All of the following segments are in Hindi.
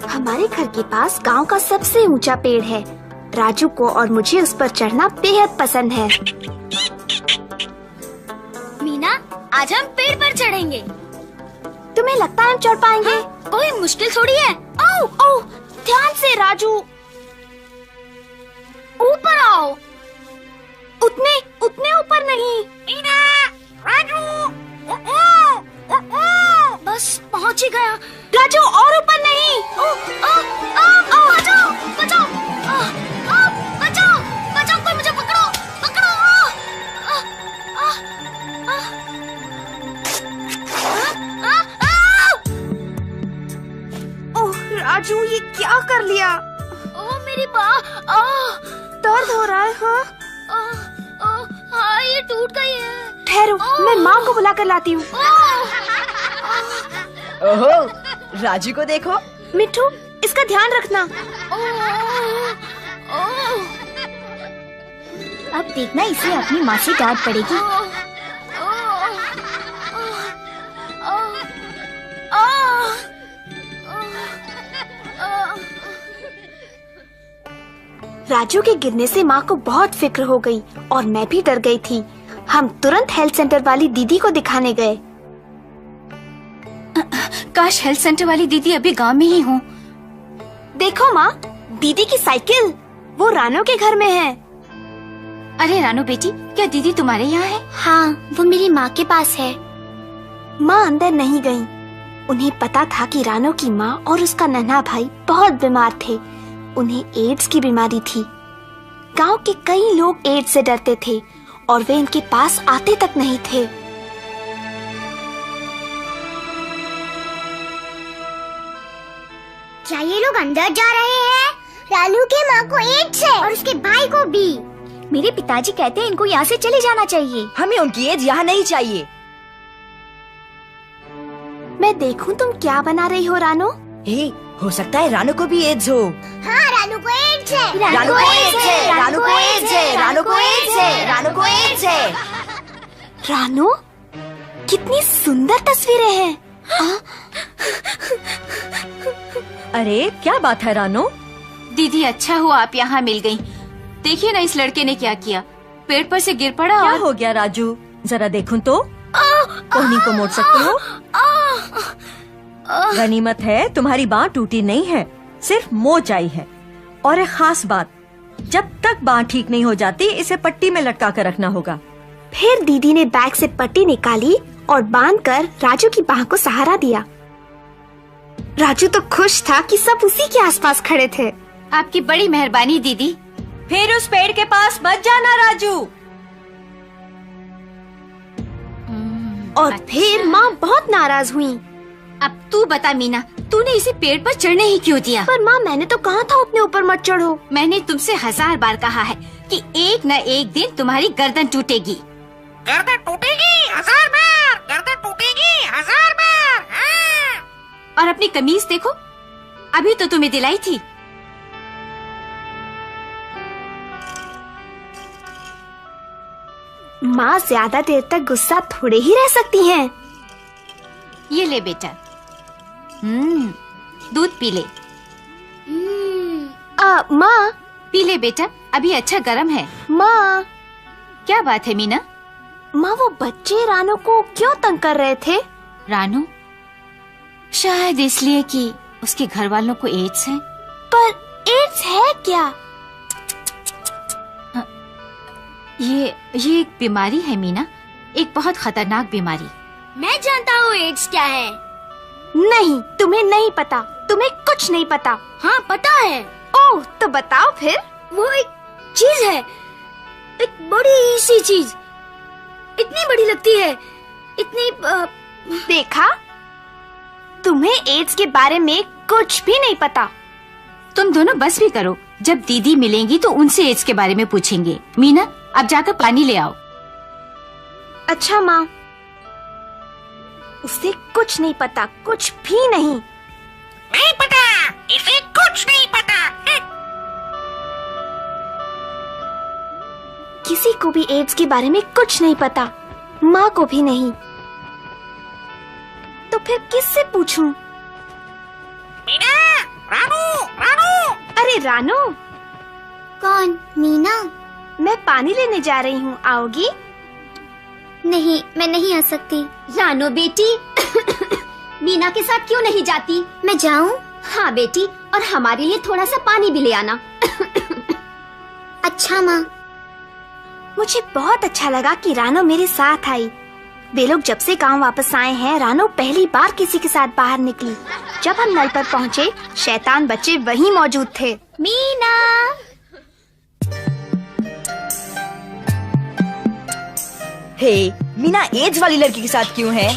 हमारे घर के पास गांव का सबसे ऊंचा पेड़ है। राजू को और मुझे उस पर चढ़ना बेहद पसंद है। मीना, आज हम पेड़ पर चढ़ेंगे। तुम्हें लगता है हम चढ़ पाएंगे? हाँ, कोई मुश्किल थोड़ी है। ओह ओह, ध्यान से राजू, ऊपर आओ। उतने ऊपर नहीं। मीना, राजू, बस पहुंच ही गया। राजू और ऊपर नहीं। बचाओ, बचाओ, बचाओ, बचाओ, कोई मुझे पकड़ो, पकड़ो। ओह राजू, ये क्या कर लिया? ओह मेरी बाह, दर्द हो रहा है। हाँ हाँ, ये टूट गई है। ठहरो, मैं माँ को बुला कर लाती हूँ। ओहो, राजू को देखो। मिट्ठू, इसका ध्यान रखना। अब देखना, इसे अपनी माँ से डांट पड़ेगी। राजू के गिरने से माँ को बहुत फिक्र हो गई और मैं भी डर गई थी। हम तुरंत हेल्थ सेंटर वाली दीदी को दिखाने गए। काश हेल्थ सेंटर वाली दीदी अभी गांव में ही हो। देखो माँ, दीदी की साइकिल, वो रानो के घर में है। अरे रानो बेटी, क्या दीदी तुम्हारे यहाँ है? हाँ, वो मेरी माँ के पास है। माँ अंदर नहीं गई। उन्हें पता था कि रानो की माँ और उसका नन्हा भाई बहुत बीमार थे। उन्हें एड्स की बीमारी थी। गांव के कई लोग एड्स से डरते थे और वे इनके पास आते तक नहीं थे। क्या ये लोग अंदर जा रहे हैं? रानू के माँ को एड्स है और उसके भाई को भी। मेरे पिताजी कहते हैं इनको यहाँ से चले जाना चाहिए। हमें उनकी एज यहाँ नहीं चाहिए। मैं देखूं तुम क्या बना रही हो रानो? हो सकता है रानू को भी एड्स हो। हाँ, रानू को एड्स है। रानू को एड्स है, रानू को एड्स है, रानू को एड्स है, रानू को एड्स है। रानो, कितनी सुंदर तस्वीरें हैं। अरे क्या बात है रानू? दीदी, अच्छा हुआ आप यहाँ मिल गयी। देखिए ना इस लड़के ने क्या किया, पेड़ पर से गिर पड़ा। क्या हो गया राजू? जरा देखूं तो। कोहनी को मोड़ सकते हो? गनीमत है तुम्हारी बांह टूटी नहीं है, सिर्फ मोच आई है। और एक खास बात, जब तक बांह ठीक नहीं हो जाती इसे पट्टी में लटका कर रखना होगा। फिर दीदी ने बैग से पट्टी निकाली और बांधकर राजू की बांह को सहारा दिया। राजू तो खुश था कि सब उसी के आसपास खड़े थे। आपकी बड़ी मेहरबानी दीदी। फिर उस पेड़ के पास मत जाना राजू। और फिर माँ बहुत नाराज हुई। अब तू बता मीना, तूने इसे पेड़ पर चढ़ने ही क्यों दिया? पर माँ, मैंने तो कहा था अपने ऊपर मत चढ़ो। मैंने तुमसे 1000 बार कहा है कि एक न एक दिन तुम्हारी गर्दन टूटेगी। गर्दन टूटेगी 1000 बार, गर्दन टूटेगी 1000 बार। हाँ। और अपनी कमीज देखो, अभी तो तुम्हें दिलाई थी। माँ ज्यादा देर तक गुस्सा थोड़े ही रह सकती हैं। ये ले बेटा, दूध पी ले। माँ, पी ले बेटा, अभी अच्छा गर्म है। माँ, क्या बात है मीना? माँ, वो बच्चे रानो को क्यों तंग कर रहे थे? रानू, शायद इसलिए कि उसके घर वालों को एड्स है। पर एड्स है क्या? ये एक बीमारी है मीना, एक बहुत खतरनाक बीमारी। मैं जानता हूँ एड्स क्या है। नहीं, तुम्हें नहीं पता, तुम्हें कुछ नहीं पता। हाँ पता है। ओह, तो बताओ फिर। वो एक चीज है, एक बड़ी सी चीज, इतनी बड़ी लगती है, इतनी देखा, तुम्हें एड्स के बारे में कुछ भी नहीं पता। तुम दोनों बस भी करो, जब दीदी मिलेंगी तो उनसे एड्स के बारे में पूछेंगे। मीना, अब जाकर पानी ले आओ। अच्छा माँ, उसे कुछ नहीं पता, कुछ भी नहीं। नहीं पता, इसे कुछ नहीं पता। किसी को भी एड्स के बारे में कुछ नहीं पता, माँ को भी नहीं। तो फिर किससे पूछूं? मीना, रानू। कौन? मीना? मैं पानी लेने जा रही हूँ, आओगी? नहीं, मैं नहीं आ सकती। रानो बेटी, मीना के साथ क्यों नहीं जाती? मैं जाऊँ? हाँ बेटी, और हमारे लिए थोड़ा सा पानी भी ले आना। अच्छा माँ। मुझे बहुत अच्छा लगा कि रानो मेरे साथ आई। वे लोग जब से गांव वापस आए हैं, रानो पहली बार किसी के साथ बाहर निकली। जब हम नल पर पहुँचे, शैतान बच्चे वहीं मौजूद थे। मीना! हे, मीना एड्स वाली लड़की के साथ क्यों है?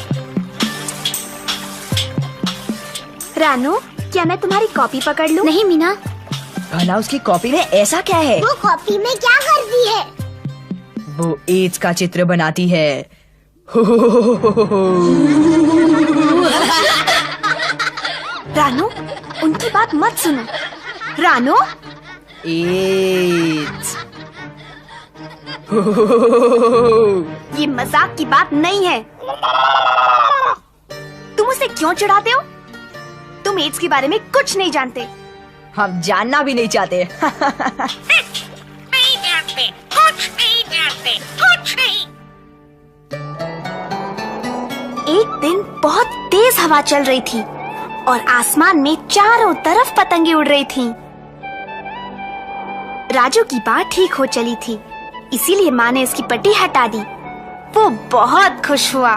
रानो, क्या मैं तुम्हारी कॉपी पकड़ लूं? नहीं मीना। भला उसकी कॉपी में ऐसा क्या है? वो कॉपी में क्या कर दी है? वो एड्स का चित्र बनाती है। रानो, उनकी बात मत सुनो। रानो, एड्स। ये मजाक की बात नहीं है। तुम उसे क्यों चिढ़ाते हो? तुम एड्स के बारे में कुछ नहीं जानते। हम जानना भी नहीं चाहते। नहीं जानते, कुछ नहीं जानते, कुछ नहीं। एक दिन बहुत तेज हवा चल रही थी और आसमान में चारों तरफ पतंगे उड़ रही थीं। राजू की बात ठीक हो चली थी, इसीलिए माँ ने उसकी पट्टी हटा दी। वो बहुत खुश हुआ।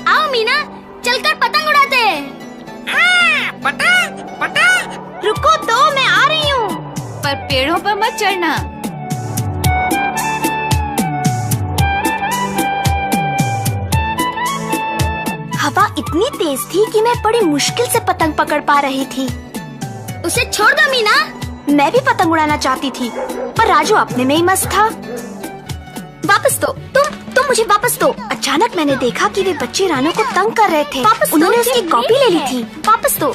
आओ मीना, चलकर पतंग उड़ाते हैं। पतंग, पतंग। रुको तो, मैं आ रही हूँ। पर पेड़ों पर मत चढ़ना। हवा इतनी तेज थी कि मैं बड़ी मुश्किल से पतंग पकड़ पा रही थी। उसे छोड़ दो मीना। मैं भी पतंग उड़ाना चाहती थी, पर राजू अपने में ही मस्त था। वापस दो, तुम मुझे वापस दो। अचानक मैंने देखा कि वे बच्चे रानू को तंग कर रहे थे। उन्होंने उसकी कॉपी ले ली थी। वापस दो।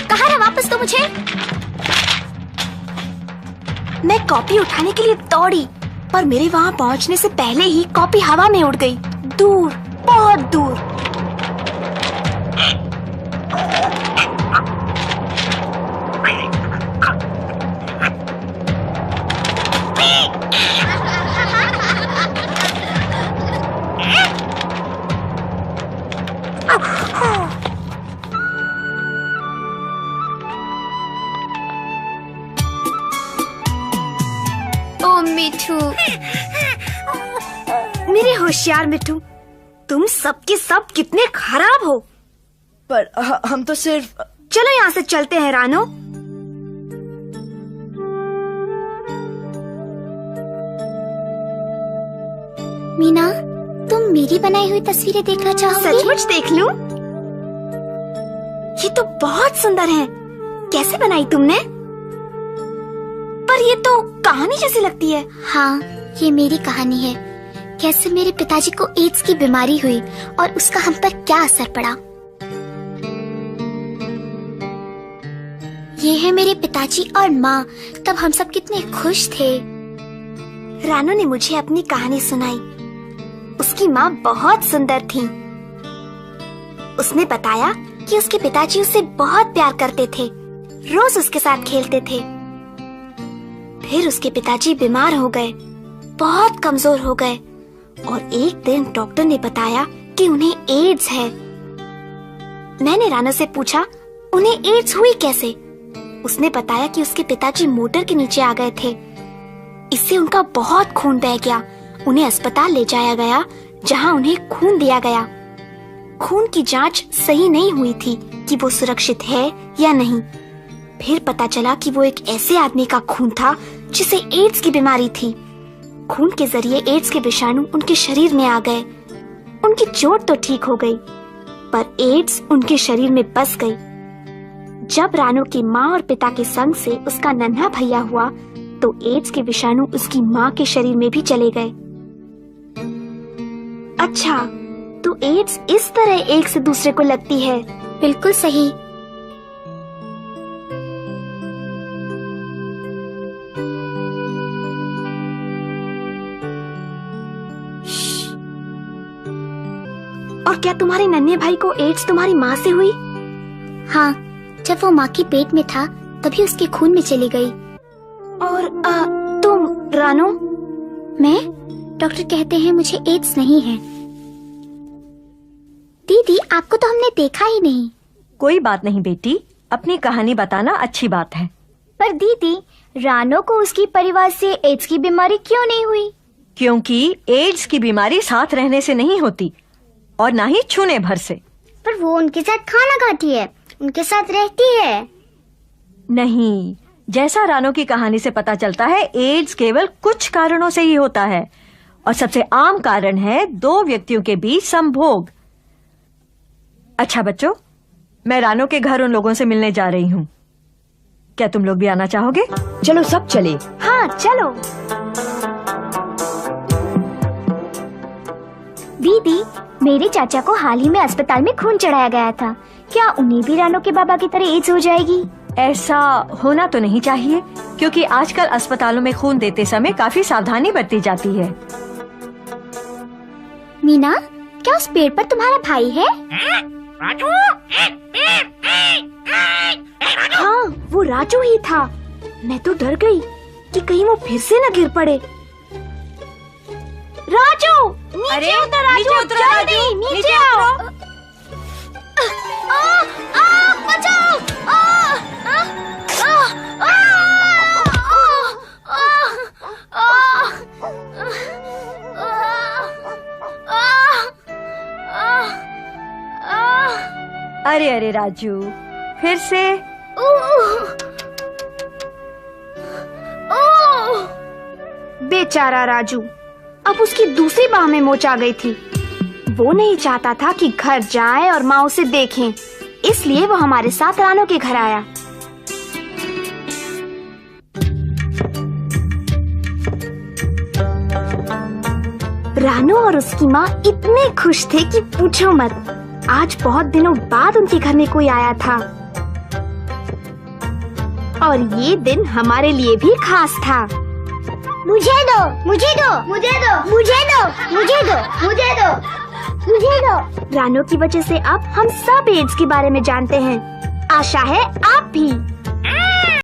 कहाँ है? वापस दो मुझे। मैं कॉपी उठाने के लिए दौड़ी, पर मेरे वहाँ पहुँचने से पहले ही कॉपी हवा में उड़ गई, दूर, बहुत दूर। ओ मिठू, मेरे होशियार मिठू, तुम सबके सब कितने खराब हो। पर हम तो सिर्फ। चलो यहाँ से चलते हैं रानो। मीना, तुम मेरी बनाई हुई तस्वीरें देखना चाहोगी? सचमुच देख लूं? ये तो बहुत सुंदर है। कैसे बनाई तुमने? पर ये तो कहानी जैसी लगती है। हाँ, ये मेरी कहानी है। कैसे मेरे पिताजी को एड्स की बीमारी हुई और उसका हम पर क्या असर पड़ा। ये है मेरे पिताजी और माँ। तब हम सब कितने खुश थे। रानू ने मुझे अपनी कहानी सुनाई। उसकी माँ बहुत सुंदर थी। उसने बताया कि उसके पिताजी उसे बहुत प्यार करते थे, रोज उसके साथ खेलते थे। फिर उसके पिताजी बीमार हो गए, बहुत कमजोर हो गए और एक दिन डॉक्टर ने बताया कि उन्हें एड्स है। मैंने रानू से पूछा, उन्हें एड्स हुई कैसे? उसने बताया कि उसके पिताजी मोटर के नीचे आ गए थे। इससे उनका बहुत खून बह गया। उन्हें अस्पताल ले जाया गया, जहां उन्हें खून दिया गया। खून की जांच सही नहीं हुई थी कि वो सुरक्षित है या नहीं। फिर पता चला कि वो एक ऐसे आदमी का खून था जिसे एड्स की बीमारी थी। खून के जरिए एड्स के विषाणु उनके शरीर में आ गए। उनकी चोट तो ठीक हो गई, पर एड्स उनके शरीर में बस गई। जब रानू की माँ और पिता के संग से उसका नन्हा भैया हुआ, तो एड्स के विषाणु उसकी माँ के शरीर में भी चले गए। अच्छा, तो एड्स इस तरह एक से दूसरे को लगती है। बिल्कुल सही। और क्या तुम्हारे नन्हे भाई को एड्स तुम्हारी माँ से हुई? हाँ, जब वो माँ के पेट में था तभी उसके खून में चली गई। और तुम रानो? मैं? डॉक्टर कहते हैं मुझे एड्स नहीं है। दीदी, आपको तो हमने देखा ही नहीं। कोई बात नहीं बेटी, अपनी कहानी बताना अच्छी बात है। पर दीदी, रानो को उसकी परिवार से एड्स की बीमारी क्यों नहीं हुई? क्योंकि एड्स की बीमारी साथ रहने से नहीं होती और ना ही छूने भर से। पर वो उनके साथ खाना खाती है, उनके साथ रहती है। नहीं, जैसा रानो की कहानी से पता चलता है, एड्स केवल कुछ कारणों से ही होता है और सबसे आम कारण है 2 व्यक्तियों के बीच संभोग। अच्छा बच्चों, मैं रानो के घर उन लोगों से मिलने जा रही हूँ। क्या तुम लोग भी आना चाहोगे? चलो सब चले। हाँ चलो। दीदी, मेरे चाचा को हाल ही में अस्पताल में खून चढ़ाया गया था। क्या उन्हें भी रानो के बाबा की तरह एड्स हो जाएगी? ऐसा होना तो नहीं चाहिए, क्योंकि आजकल अस्पतालों में खून देते समय काफी सावधानी बरती जाती है। मीना, क्या उस पेड़ पर तुम्हारा भाई है? राजू, हाँ, वो राजू ही था। मैं तो डर गई कि कहीं वो फिर से न गिर पड़े। राजू, नीचे उतर राजू, जल्दी नीचे आओ। बचाओ! अरे अरे राजू, फिर से? बेचारा राजू, अब उसकी दूसरी बाह में मोच आ गई थी। वो नहीं चाहता था कि घर जाए और माँ उसे देखें, इसलिए वो हमारे साथ रानो के घर आया। रानो और उसकी माँ इतने खुश थे कि पूछो मत। आज बहुत दिनों बाद उनके घर में कोई आया था और ये दिन हमारे लिए भी खास था। मुझे दो, मुझे दो, मुझे दो, मुझे दो, मुझे दो, मुझे दो, मुझे दो। रानो की वजह से अब हम सब एड्स के बारे में जानते हैं। आशा है आप भी।